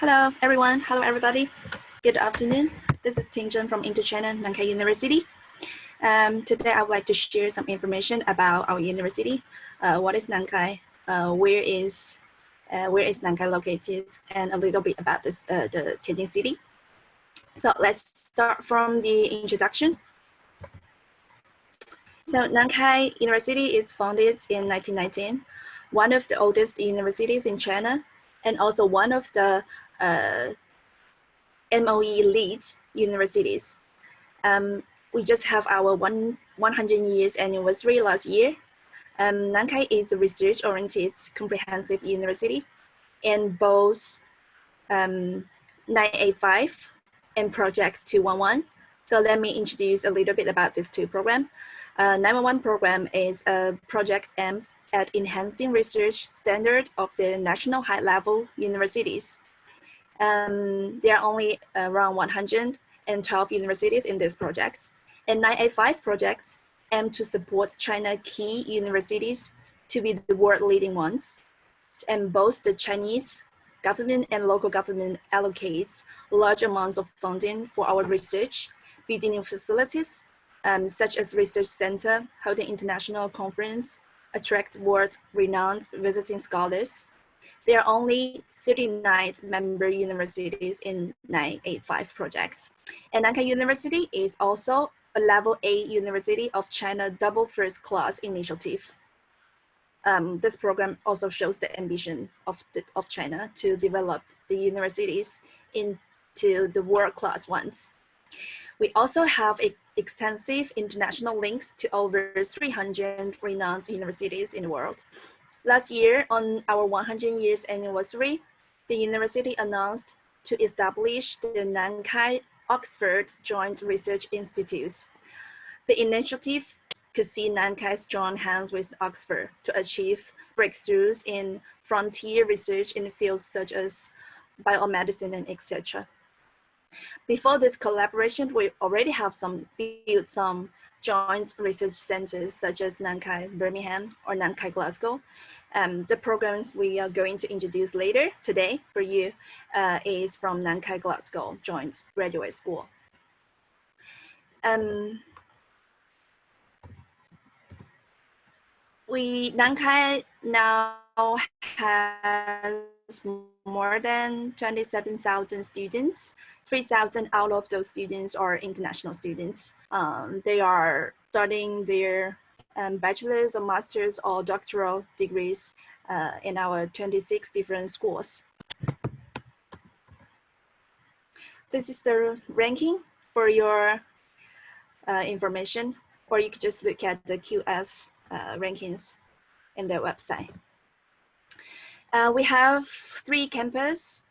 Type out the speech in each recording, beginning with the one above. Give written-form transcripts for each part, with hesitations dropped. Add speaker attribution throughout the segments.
Speaker 1: Hello, everyone. Hello, everybody. Good afternoon. This is Tingzhen from China, Nankai University. Today, I would like to share some information about our university. What is Nankai? Where is Nankai located? And a little bit about this, the Tianjin city. So let's start from the introduction. So Nankai University is founded in 1919, one of the oldest universities in China, and also one of the MOE lead universities. We just have our 100 years anniversary last year. Nankai is a research-oriented comprehensive university, and both 985 and Project 211. So let me introduce a little bit about these two programs. 911 program is a project aimed at enhancing research standard of the national high-level universities. There are only around 112 universities in this project. And 985 project aim to support China key universities to be the world leading ones. And both the Chinese government and local government allocates large amounts of funding for our research, building new facilities, such as research center, holding international conference, attract world-renowned visiting scholars. There are only 39 member universities in 985 projects. And Nankai University is also a level A university of China double first class initiative. This program also shows the ambition of China to develop the universities into the world-class ones. We also have extensive international links to over 300 renowned universities in the world. Last year, on our 100 years anniversary, the university announced to establish the Nankai-Oxford Joint Research Institute. The initiative could see Nankai's join hands with Oxford to achieve breakthroughs in frontier research in fields such as biomedicine and etc. Before this collaboration, we already have built some joint research centers such as Nankai Birmingham or Nankai Glasgow. The programs we are going to introduce later today for you is from Nankai Glasgow Joint Graduate School. Nankai now has more than 27,000 students. 3,000 out of those students are international students. They are studying their bachelor's or master's or doctoral degrees in our 26 different schools. This is the ranking for your information, or you could just look at the QS rankings in their website. We have 3 campuses.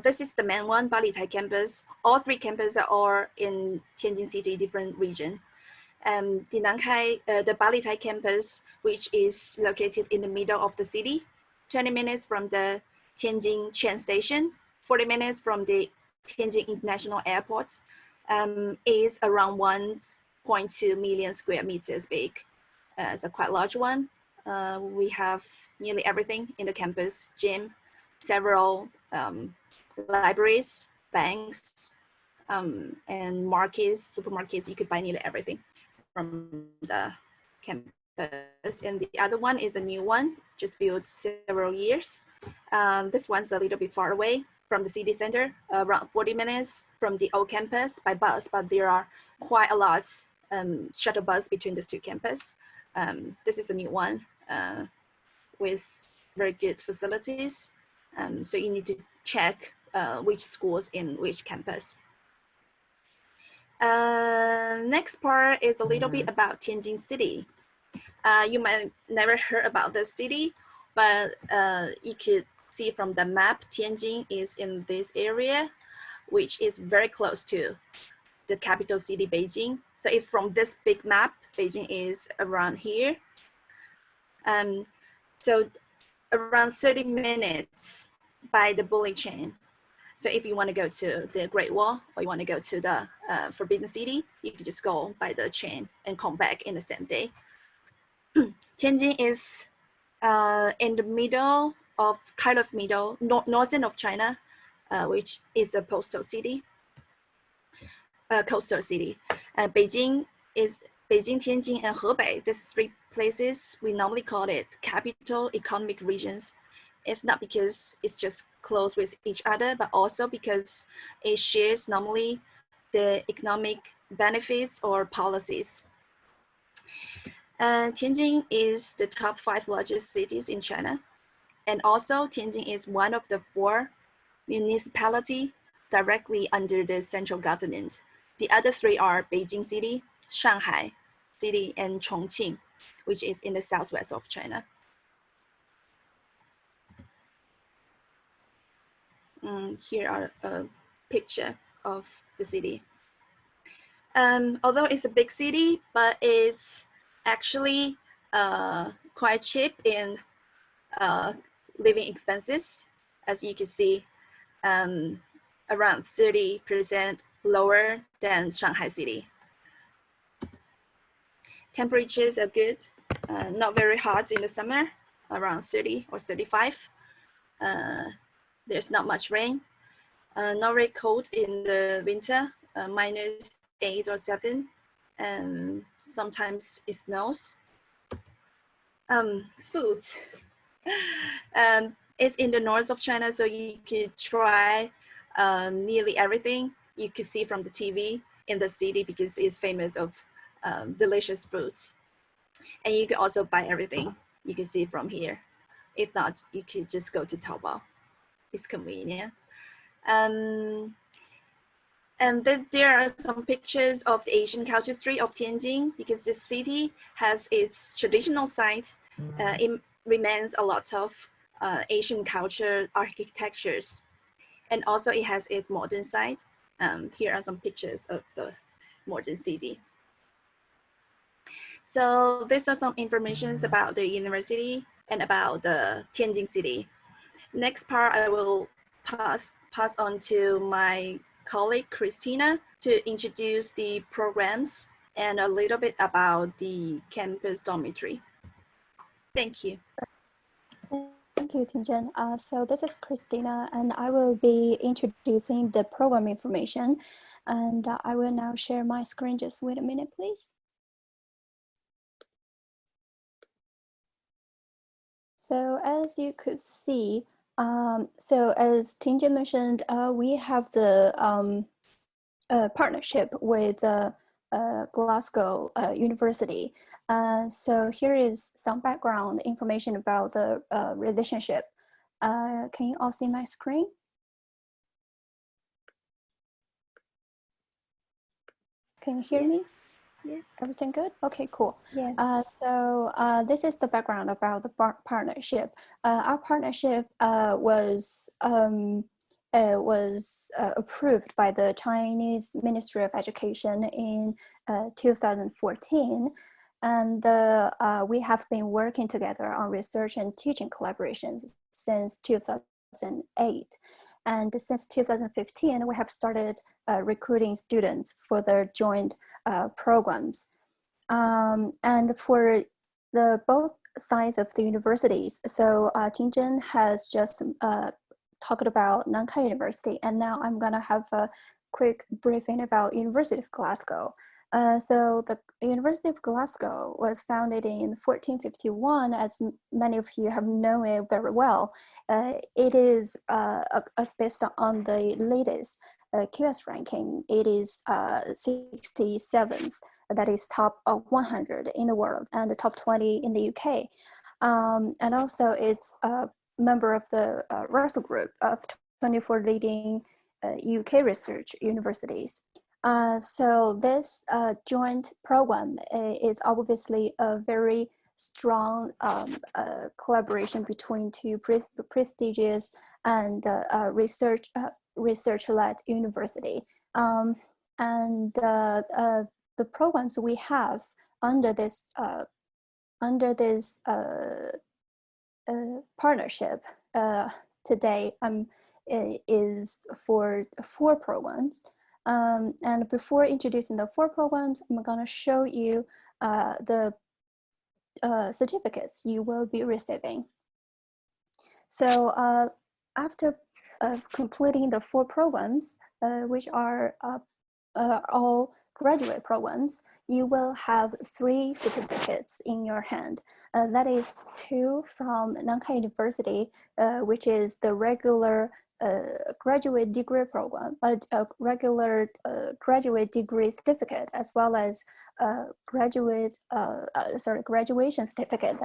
Speaker 1: This is the main one, Balitai campus. All 3 campuses are in Tianjin City, different region. The Balitai campus, which is located in the middle of the city, 20 minutes from the Tianjin train station, 40 minutes from the Tianjin International Airport, is around 1.2 million square meters big. It's a quite large one. We have nearly everything in the campus: gym, several libraries, banks, and markets, supermarkets. You could buy nearly everything from the campus. And the other one is a new one, just built several years. This one's a little bit far away from the city center, around 40 minutes from the old campus by bus, but there are quite a lot shuttle bus between these 2 campuses. This is a new one with very good facilities. So you need to check which schools in which campus. Next part is a little bit about Tianjin City. You might never heard about this city, but you could see from the map, Tianjin is in this area, which is very close to the capital city, Beijing. So if from this big map, Beijing is around here. So around 30 minutes by the bullet train. So if you want to go to the Great Wall or you want to go to the Forbidden City, you can just go by the train and come back in the same day. Tianjin is in the middle of, northern of China, which is a coastal city. Beijing, Tianjin, and Hebei. These three places, we normally call it capital economic regions. It's not because it's just close with each other, but also because it shares normally the economic benefits or policies. Tianjin is the top 5 largest cities in China. And also Tianjin is one of the 4 municipalities directly under the central government. The other 3 are Beijing City, Shanghai City, and Chongqing, which is in the southwest of China. Here are a picture of the city. Although it's a big city, but it's actually quite cheap in living expenses. As you can see, around 30% lower than Shanghai City. Temperatures are good, not very hot in the summer, around 30 or 35. There's not much rain, not very cold in the winter, -8 or 7, and sometimes it snows. Food. It's in the north of China, so you could try nearly everything you could see from the TV in the city because it's famous of delicious foods. And you can also buy everything you can see from here. If not, you could just go to Taobao. It's convenient. And there are some pictures of the Asian culture street of Tianjin because the city has its traditional site. It remains a lot of Asian culture architectures. And also it has its modern side. Here are some pictures of the modern city. So these are some information about the university and about the Tianjin city. Next part, I will pass on to my colleague, Christina, to introduce the programs and a little bit about the campus dormitory. Thank you.
Speaker 2: Thank you, Tingjun. So this is Christina, and I will be introducing the program information. And I will now share my screen. Just wait a minute, please. So as you could see, so as Tingjun mentioned, we have the partnership with Glasgow University. So here is some background information about the relationship. Can you all see my screen? Can you hear me?
Speaker 1: Yes.
Speaker 2: Everything good? Okay, cool.
Speaker 1: Yes.
Speaker 2: So this is the background about the partnership. Our partnership was approved by the Chinese Ministry of Education in 2014. And we have been working together on research and teaching collaborations since 2008. And since 2015, we have started recruiting students for their joint programs. And for the both sides of the universities, so Tingjun has just talked about Nankai University, and now I'm gonna have a quick briefing about University of Glasgow. So the University of Glasgow was founded in 1451, as many of you have known it very well. It is based on the latest QS ranking. It is 67th, that is top 100 in the world, and the top 20 in the UK. And also it's a member of the Russell Group of 24 leading UK research universities. So this joint program is obviously a very strong collaboration between two prestigious and research-led university. And the programs we have under this partnership today is for 4 programs. And before introducing the 4 programs, I'm going to show you the certificates you will be receiving. So after completing the 4 programs, which are all graduate programs, you will have 3 certificates in your hand. That is 2 from Nankai University, which is the regular graduate degree program, regular graduate degree certificate, as well as graduation certificate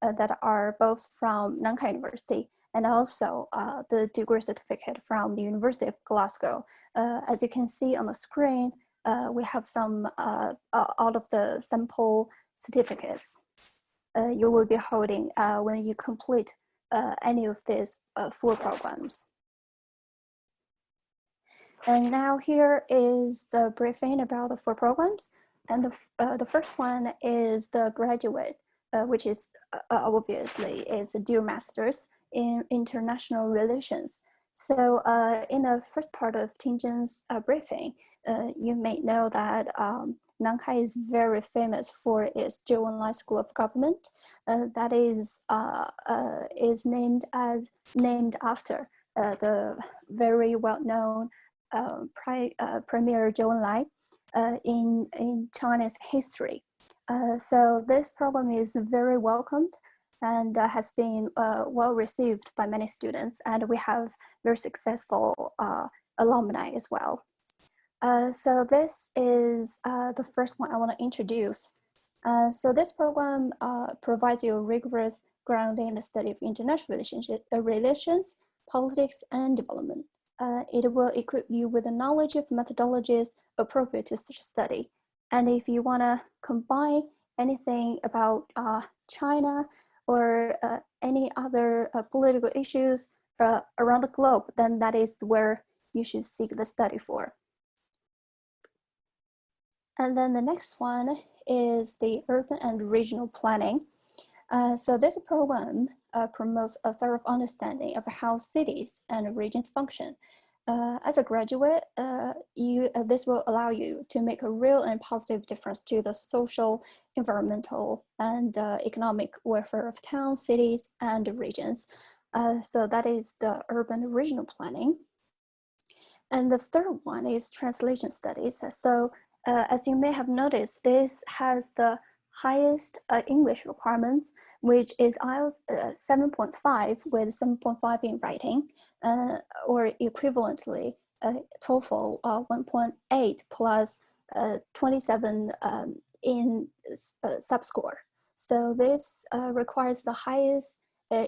Speaker 2: that are both from Nankai University, and also the degree certificate from the University of Glasgow. As you can see on the screen, we have some out of the sample certificates you will be holding when you complete any of these 4 programs. And now here is the briefing about the 4 programs. And the first one is the graduate, which is obviously is a dual master's in international relations. So in the first part of Tingjin's briefing, you may know that Nankai is very famous for its Zhou Enlai School of Government. That is named after the very well-known Premier Zhou Enlai in China's history. So this program is very welcomed and has been well received by many students, and we have very successful alumni as well. So this is the first one I want to introduce. So this program provides you a rigorous grounding in the study of international relations, politics, and development. It will equip you with the knowledge of methodologies appropriate to such study. And if you want to combine anything about China or any other political issues around the globe, then that is where you should seek the study for. And then the next one is the urban and regional planning. So this program promotes a thorough understanding of how cities and regions function. As a graduate, this will allow you to make a real and positive difference to the social, environmental, and economic welfare of towns, cities, and regions. So that is the urban regional planning. And the third one is translation studies. So as you may have noticed, this has the highest English requirements, which is IELTS 7.5 with 7.5 in writing, or equivalently TOEFL 1.8 plus 27 in subscore. So this requires the highest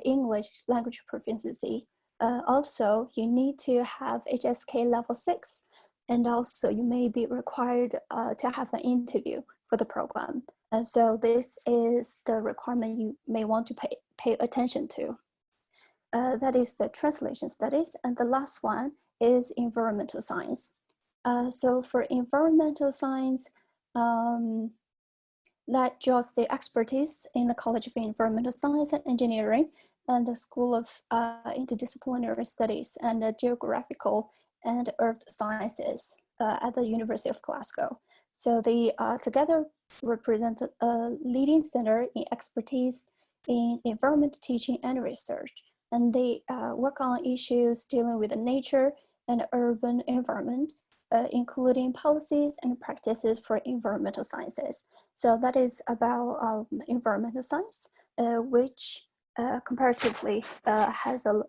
Speaker 2: English language proficiency. Also, you need to have HSK level 6, and also you may be required to have an interview for the program. And so this is the requirement you may want to pay attention to. That is the translation studies. And the last one is environmental science. So for environmental science, that draws the expertise in the College of Environmental Science and Engineering and the School of Interdisciplinary Studies and Geographical and Earth Sciences at the University of Glasgow. So they together represent a leading center in expertise in environment teaching and research. And they work on issues dealing with the nature and urban environment, including policies and practices for environmental sciences. So that is about environmental science, which comparatively has a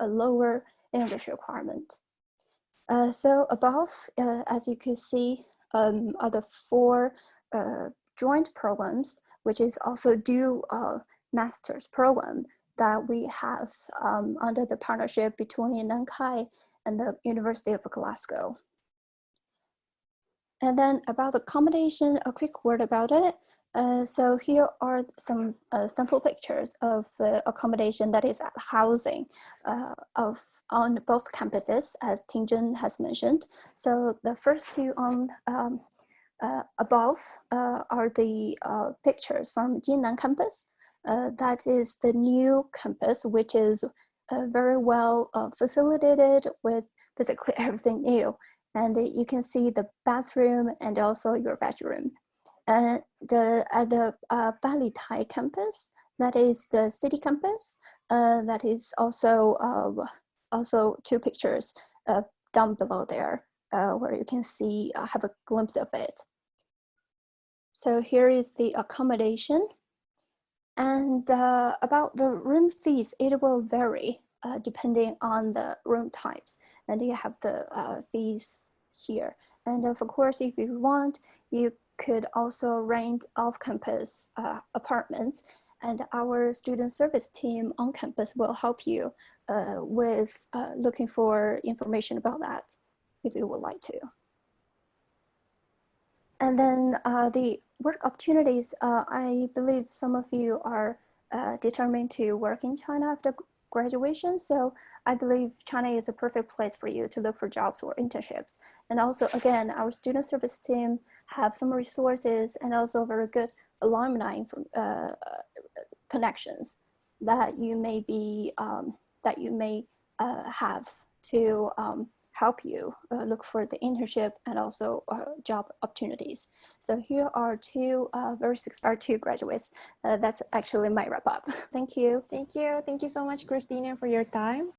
Speaker 2: lower English requirement. So above, as you can see, are the 4 joint programs, which is also dual master's program that we have under the partnership between Nankai and the University of Glasgow. And then about accommodation, a quick word about it. So here are some sample pictures of the accommodation that is housing on both campuses, as Tingjin has mentioned. So the first 2 on above are the pictures from Jinnan campus. That is the new campus, which is very well facilitated with basically everything new. And you can see the bathroom and also your bedroom. And at the Balitai campus, that is the city campus, that is also also two pictures down below there where you can see, have a glimpse of it. So here is the accommodation. And about the room fees, it will vary depending on the room types. And you have the fees here. And of course, if you want, you could also rent off-campus apartments. And our student service team on campus will help you with looking for information about that if you would like to. And then the work opportunities, I believe some of you are determined to work in China after graduation. So I believe China is a perfect place for you to look for jobs or internships. And also, again, our student service team have some resources and also very good alumni connections that you may be have to help you look for the internship and also job opportunities. So here are two two graduates. That's actually my wrap up. Thank you.
Speaker 3: Thank you. Thank you so much, Christina, for your time.